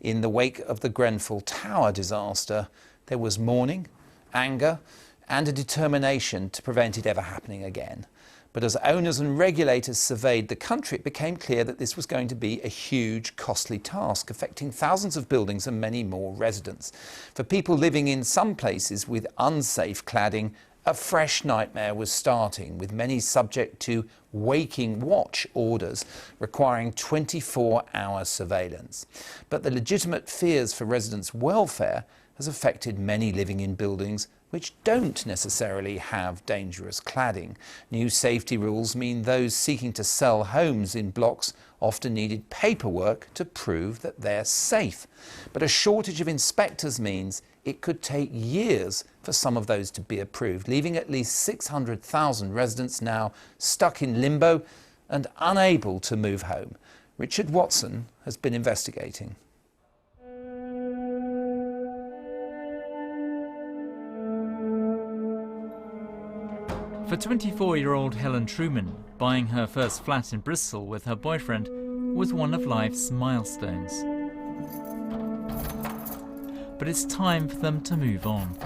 In the wake of the Grenfell Tower disaster, there was mourning, anger and a determination to prevent it ever happening again. But as owners and regulators surveyed the country, it became clear that this was going to be a huge, costly task, affecting thousands of buildings and many more residents. For people living in some places with unsafe cladding, a fresh nightmare was starting, with many subject to waking watch orders requiring 24-hour surveillance. But the legitimate fears for residents' welfare has affected many living in buildings which don't necessarily have dangerous cladding. New safety rules mean those seeking to sell homes in blocks often needed paperwork to prove that they're safe. But a shortage of inspectors means it could take years for some of those to be approved, leaving at least 600,000 residents now stuck in limbo and unable to move home. Richard Watson has been investigating. For 24-year-old Helen Truman, buying her first flat in Bristol with her boyfriend was one of life's milestones. But it's time for them to move on.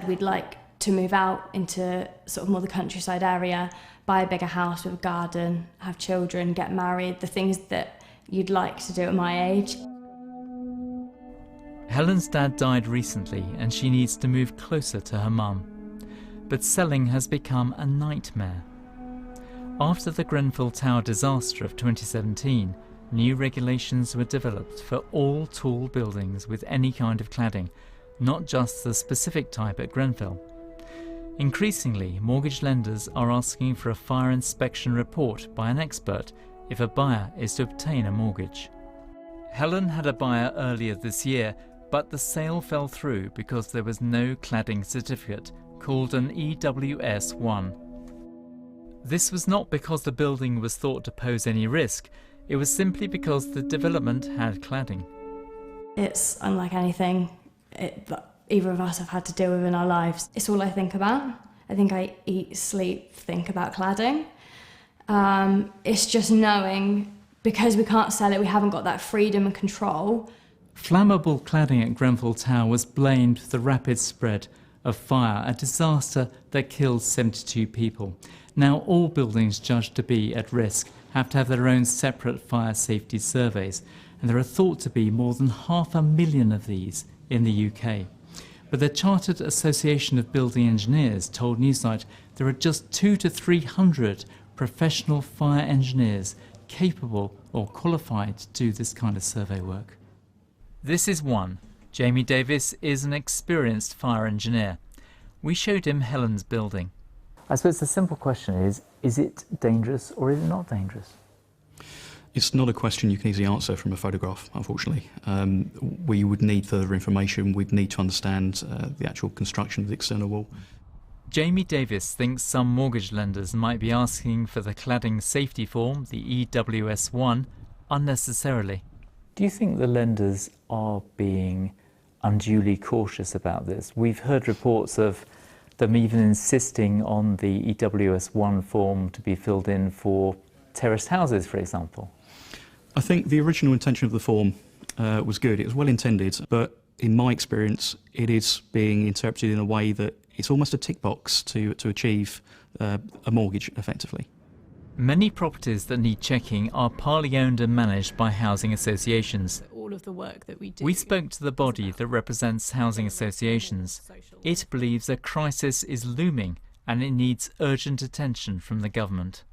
We'd like to move out into sort of more the countryside area, buy a bigger house with a garden, have children, get married, the things that you'd like to do at my age. Helen's dad died recently and she needs to move closer to her mum. But selling has become a nightmare. After the Grenfell Tower disaster of 2017, new regulations were developed for all tall buildings with any kind of cladding, not just the specific type at Grenfell. Increasingly, mortgage lenders are asking for a fire inspection report by an expert if a buyer is to obtain a mortgage. Helen had a buyer earlier this year, but the sale fell through because there was no cladding certificate, called an EWS1. This was not because the building was thought to pose any risk, it was simply because the development had cladding. It's unlike anything that either of us have had to deal with in our lives. It's all I think about. I think I eat, sleep, think about cladding. It's just knowing, because we can't sell it, we haven't got that freedom and control. Flammable cladding at Grenfell Tower was blamed for the rapid spread of fire, a disaster that killed 72 people. Now all buildings judged to be at risk have to have their own separate fire safety surveys, and there are thought to be more than 500,000 of these in the UK. But the Chartered Association of Building Engineers told Newsnight there are just 200 to 300 professional fire engineers capable or qualified to do this kind of survey work. This is one. Jamie Davis is an experienced fire engineer. We showed him Helen's building. I suppose the simple question is it dangerous or is it not dangerous? It's not a question you can easily answer from a photograph, unfortunately. We would need further information. We'd need to understand the actual construction of the external wall. Jamie Davis thinks some mortgage lenders might be asking for the cladding safety form, the EWS1, unnecessarily. Do you think the lenders are being unduly cautious about this? We've heard reports of them even insisting on the EWS1 form to be filled in for terraced houses, for example. I think the original intention of the form was good. It was well intended, but in my experience, it is being interpreted in a way that it's almost a tick box to achieve a mortgage effectively. Many properties that need checking are partly owned and managed by housing associations. All of the work that we do. We spoke to the body that represents housing associations. It believes a crisis is looming and it needs urgent attention from the government.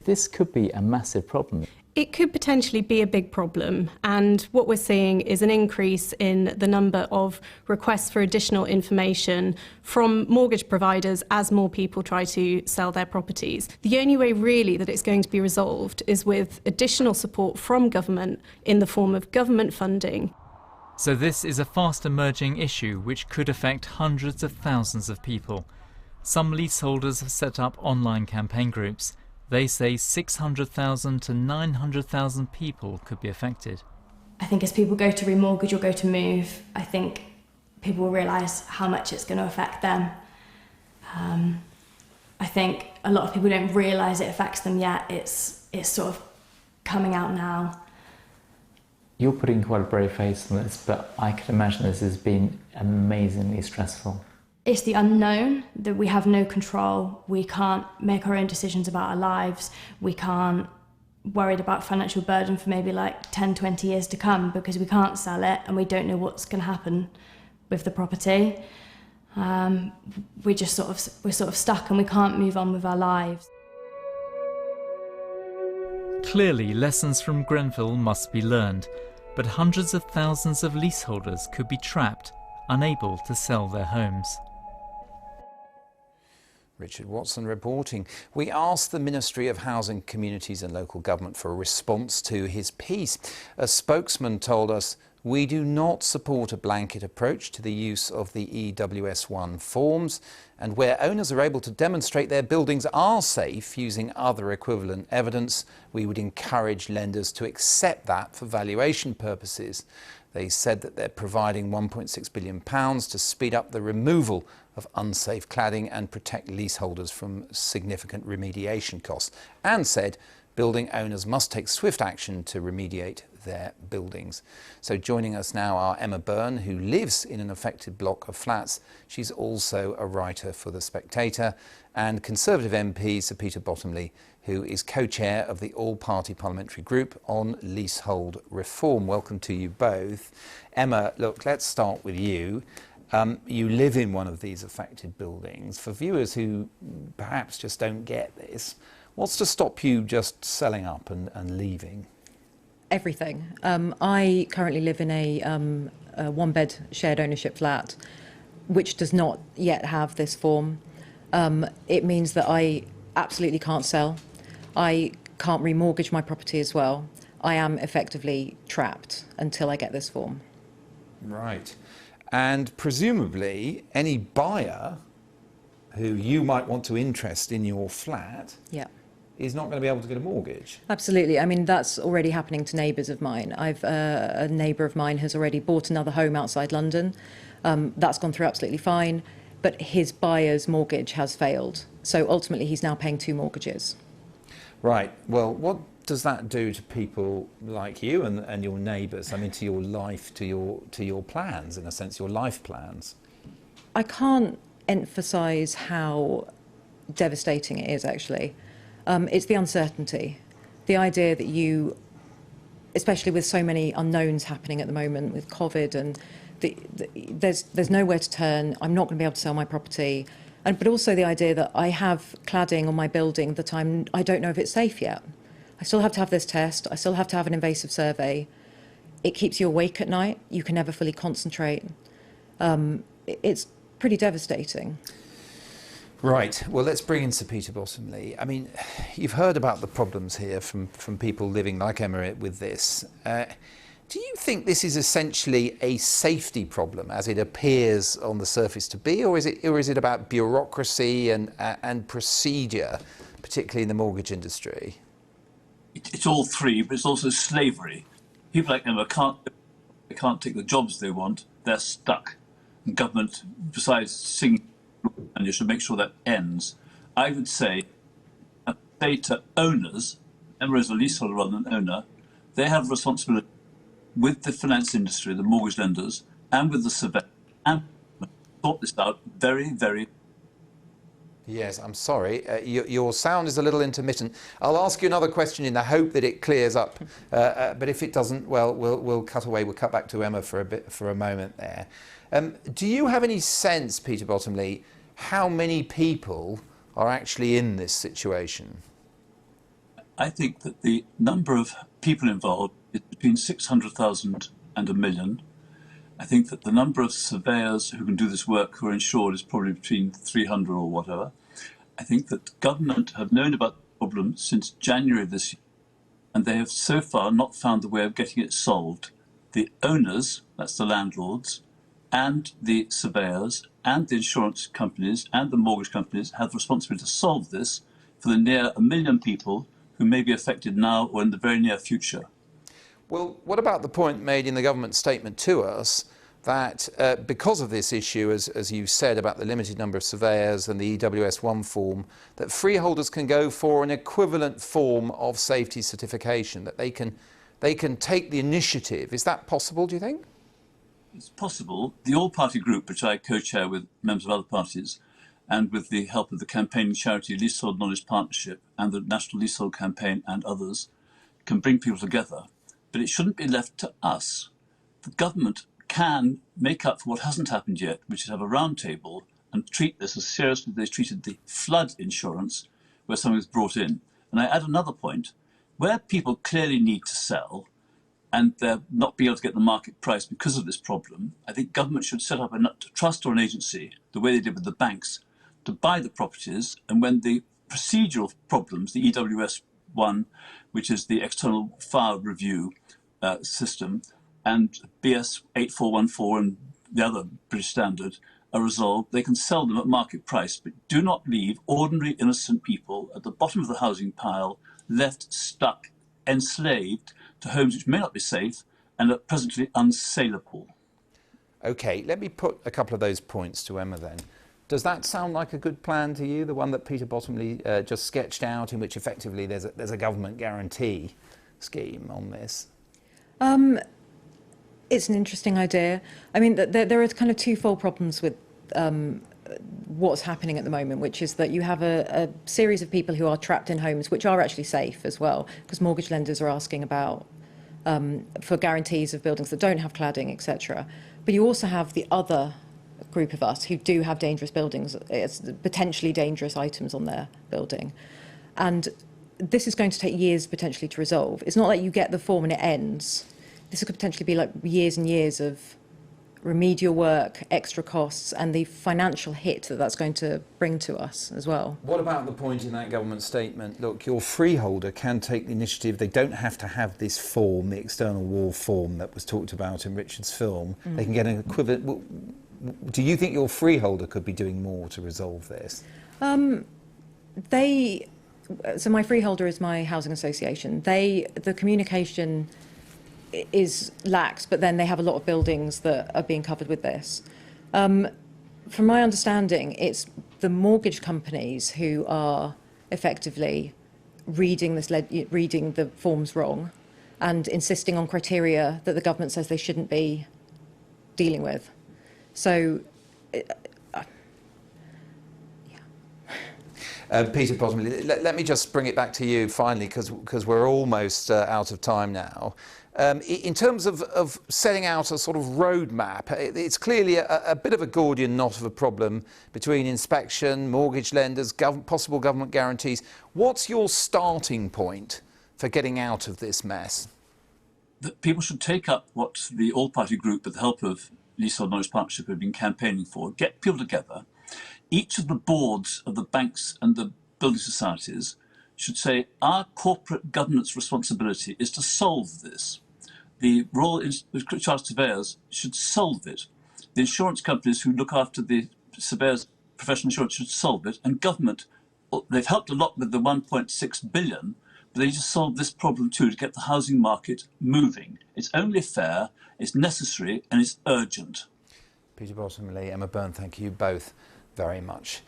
This could be a massive problem. It could potentially be a big problem, and what we're seeing is an increase in the number of requests for additional information from mortgage providers as more people try to sell their properties. The only way really that it's going to be resolved is with additional support from government in the form of government funding. So this is a fast emerging issue which could affect hundreds of thousands of people. Some leaseholders have set up online campaign groups. They say 600,000 to 900,000 people could be affected. I think as people go to remortgage or go to move, I think people will realise how much it's going to affect them. I think a lot of people don't realise it affects them yet. It's sort of coming out now. You're putting quite a brave face on this, but I can imagine this has been amazingly stressful. It's the unknown, that we have no control. We can't make our own decisions about our lives. We can't worried about financial burden for maybe like 10, 20 years to come, because we can't sell it and we don't know what's going to happen with the property. We're sort of stuck and we can't move on with our lives. Clearly, lessons from Grenfell must be learned, but hundreds of thousands of leaseholders could be trapped, unable to sell their homes. Richard Watson reporting. We asked the Ministry of Housing, Communities and Local Government for a response to his piece. A spokesman told us, "We do not support a blanket approach to the use of the EWS1 forms, and where owners are able to demonstrate their buildings are safe using other equivalent evidence, we would encourage lenders to accept that for valuation purposes." They said that they're providing £1.6 billion to speed up the removal of unsafe cladding and protect leaseholders from significant remediation costs, and said building owners must take swift action to remediate their buildings. So joining us now are Emma Byrne, who lives in an affected block of flats. She's also a writer for The Spectator, and Conservative MP Sir Peter Bottomley, who is co-chair of the all-party parliamentary group on leasehold reform. Welcome to you both. Emma, look, let's start with you. You live in one of these affected buildings. For viewers who perhaps just don't get this, what's to stop you just selling up and leaving? Everything. I currently live in a one-bed shared ownership flat, which does not yet have this form. It means that I absolutely can't sell. I can't remortgage my property as well. I am effectively trapped until I get this form. Right. And presumably any buyer who you might want to interest in your flat is not going to be able to get a mortgage. Absolutely. I mean, that's already happening to neighbours of mine. A neighbour of mine has already bought another home outside London. That's gone through absolutely fine, but his buyer's mortgage has failed. So ultimately he's now paying 2 mortgages. Right. Well, what does that do to people like you and your neighbours? I mean, to your life, to your plans, in a sense, your life plans? I can't emphasise how devastating it is, actually. It's the uncertainty. The idea that you, especially with so many unknowns happening at the moment with COVID, and there's nowhere to turn. I'm not going to be able to sell my property. But also the idea that I have cladding on my building that I don't know if it's safe yet. I still have to have this test. I still have to have an invasive survey. It keeps you awake at night. You can never fully concentrate. It's pretty devastating. Right. Well, let's bring in Sir Peter Bottomley. I mean, you've heard about the problems here from people living like Emma with this. Do you think this is essentially a safety problem, as it appears on the surface to be, or is it about bureaucracy and procedure, particularly in the mortgage industry? It's all three, but it's also slavery. People like Emma can't take the jobs they want. They're stuck. And government, besides singing, and you should make sure that ends. I would say to owners, Emma is a leaseholder rather than owner, they have responsibility with the finance industry, the mortgage lenders, and with the surveyor, and sort this out very, very. Yes, I'm sorry. Your sound is a little intermittent. I'll ask you another question in the hope that it clears up. But if it doesn't, well, we'll cut away. We'll cut back to Emma for a moment there. Do you have any sense, Peter Bottomley, how many people are actually in this situation? I think that the number of people involved is between 600,000 and 1 million. I think that the number of surveyors who can do this work who are insured is probably between 300 or whatever. I think that government have known about the problem since January this year, and they have so far not found the way of getting it solved. The owners, that's the landlords, and the surveyors, and the insurance companies, and the mortgage companies have the responsibility to solve this for the near 1 million people who may be affected now or in the very near future. Well, what about the point made in the government statement to us that because of this issue, as you said, about the limited number of surveyors and the EWS1 form, that freeholders can go for an equivalent form of safety certification, that they can they can take the initiative. Is that possible, do you think? It's possible. The all-party group, which I co-chair with members of other parties, and with the help of the campaigning charity Leasehold Knowledge Partnership and the National Leasehold Campaign and others, can bring people together. But it shouldn't be left to us. The government can make up for what hasn't happened yet, which is have a round table and treat this as seriously as they treated the flood insurance where something was brought in. And I add another point. Where people clearly need to sell and they're not be able to get the market price because of this problem, I think government should set up a trust or an agency, the way they did with the banks, to buy the properties, and when the procedural problems, the EWS1, which is the external file review system, and BS 8414 and the other British standard are resolved, they can sell them at market price, but do not leave ordinary innocent people at the bottom of the housing pile, left stuck, enslaved to homes which may not be safe and are presently unsalable. OK, let me put a couple of those points to Emma then. Does that sound like a good plan to you, the one that Peter Bottomley just sketched out, in which effectively there's a government guarantee scheme on this? It's an interesting idea. I mean, there are kind of twofold problems with what's happening at the moment, which is that you have a series of people who are trapped in homes which are actually safe as well, because mortgage lenders are asking about for guarantees of buildings that don't have cladding, etc. But you also have the other group of us who do have dangerous buildings, potentially dangerous items on their building. And this is going to take years potentially to resolve. It's not like you get the form and it ends. This could potentially be like years and years of remedial work, extra costs, and the financial hit that that's going to bring to us as well. What about the point in that government statement, look, your freeholder can take the initiative, they don't have to have this form, the external wall form that was talked about in Richard's film, they can get an equivalent. Do you think your freeholder could be doing more to resolve this? So my freeholder is my housing association. The communication is lax, but then they have a lot of buildings that are being covered with this. From my understanding, it's the mortgage companies who are effectively reading the forms wrong and insisting on criteria that the government says they shouldn't be dealing with. So, Peter Bottomley, let me just bring it back to you finally, because we're almost out of time now. In terms of setting out a sort of roadmap, it's clearly a bit of a Gordian knot of a problem between inspection, mortgage lenders, possible government guarantees. What's your starting point for getting out of this mess? That people should take up what the all-party group, with the help of Leasehold Knowledge Partnership, have been campaigning for, get people together. Each of the boards of the banks and the building societies should say, our corporate governance responsibility is to solve this. The Royal Chartered Surveyors should solve it. The insurance companies who look after the surveyors' professional insurance should solve it. And government, they've helped a lot with the 1.6 billion, but they need to solve this problem too, to get the housing market moving. It's only fair, it's necessary, and it's urgent. Peter Bottomley, Emma Byrne, thank you both very much.